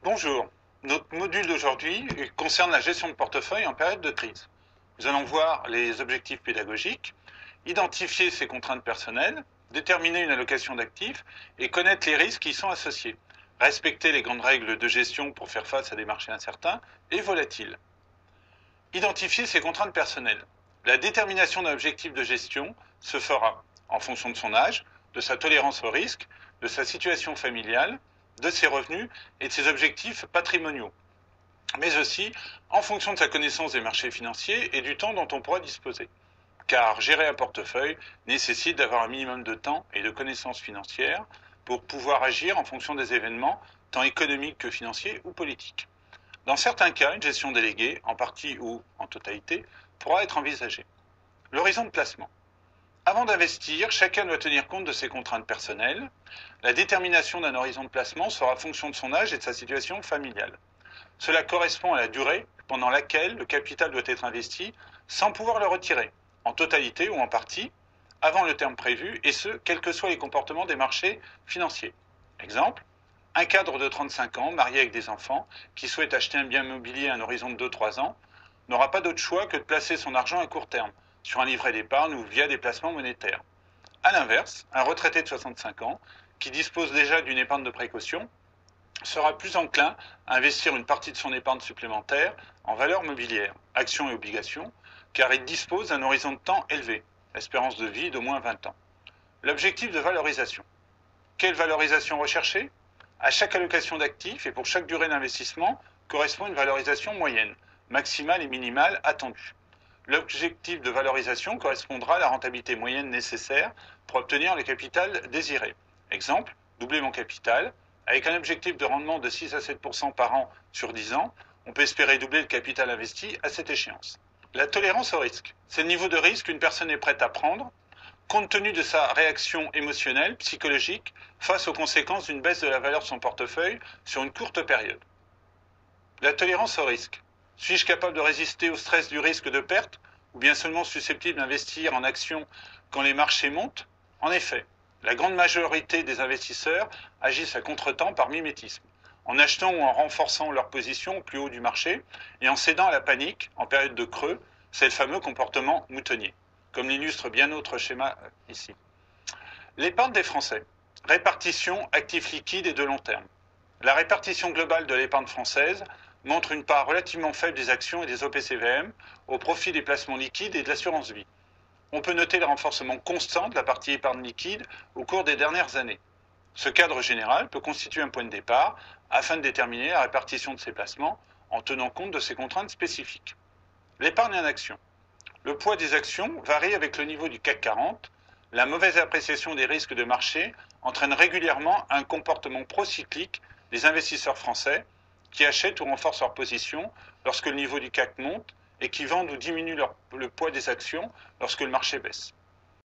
Bonjour. Notre module d'aujourd'hui concerne la gestion de portefeuille en période de crise. Nous allons voir les objectifs pédagogiques, identifier ses contraintes personnelles, déterminer une allocation d'actifs et connaître les risques qui y sont associés. Respecter les grandes règles de gestion pour faire face à des marchés incertains et volatiles. Identifier ses contraintes personnelles. La détermination d'un objectif de gestion se fera en fonction de son âge, de sa tolérance au risque, de sa situation familiale, de ses revenus et de ses objectifs patrimoniaux, mais aussi en fonction de sa connaissance des marchés financiers et du temps dont on pourra disposer. Car gérer un portefeuille nécessite d'avoir un minimum de temps et de connaissances financières pour pouvoir agir en fonction des événements, tant économiques que financiers ou politiques. Dans certains cas, une gestion déléguée, en partie ou en totalité, pourra être envisagée. L'horizon de placement. Avant d'investir, chacun doit tenir compte de ses contraintes personnelles. La détermination d'un horizon de placement sera fonction de son âge et de sa situation familiale. Cela correspond à la durée pendant laquelle le capital doit être investi sans pouvoir le retirer, en totalité ou en partie, avant le terme prévu, et ce, quels que soient les comportements des marchés financiers. Exemple, un cadre de 35 ans, marié avec des enfants, qui souhaite acheter un bien immobilier à un horizon de 2-3 ans, n'aura pas d'autre choix que de placer son argent à court terme, sur un livret d'épargne ou via des placements monétaires. A l'inverse, un retraité de 65 ans, qui dispose déjà d'une épargne de précaution, sera plus enclin à investir une partie de son épargne supplémentaire en valeurs mobilières, actions et obligations, car il dispose d'un horizon de temps élevé, espérance de vie d'au moins 20 ans. L'objectif de valorisation. Quelle valorisation rechercher? À chaque allocation d'actifs et pour chaque durée d'investissement correspond une valorisation moyenne, maximale et minimale attendue. L'objectif de valorisation correspondra à la rentabilité moyenne nécessaire pour obtenir le capital désiré. Exemple, doubler mon capital. Avec un objectif de rendement de 6 à 7 par an sur 10 ans, on peut espérer doubler le capital investi à cette échéance. La tolérance au risque. C'est le niveau de risque qu'une personne est prête à prendre compte tenu de sa réaction émotionnelle, psychologique, face aux conséquences d'une baisse de la valeur de son portefeuille sur une courte période. La tolérance au risque. Suis-je capable de résister au stress du risque de perte ou bien seulement susceptible d'investir en actions quand les marchés montent? En effet, la grande majorité des investisseurs agissent à contretemps par mimétisme, en achetant ou en renforçant leur position au plus haut du marché et en cédant à la panique en période de creux, c'est le fameux comportement moutonnier, comme l'illustre bien notre schéma ici. L'épargne des Français. Répartition actifs liquides et de long terme. La répartition globale de l'épargne française montre une part relativement faible des actions et des OPCVM au profit des placements liquides et de l'assurance vie. On peut noter le renforcement constant de la partie épargne liquide au cours des dernières années. Ce cadre général peut constituer un point de départ afin de déterminer la répartition de ces placements en tenant compte de ces contraintes spécifiques. L'épargne en actions. Le poids des actions varie avec le niveau du CAC 40. La mauvaise appréciation des risques de marché entraîne régulièrement un comportement procyclique des investisseurs français qui achètent ou renforcent leur position lorsque le niveau du CAC monte et qui vendent ou diminuent le poids des actions lorsque le marché baisse.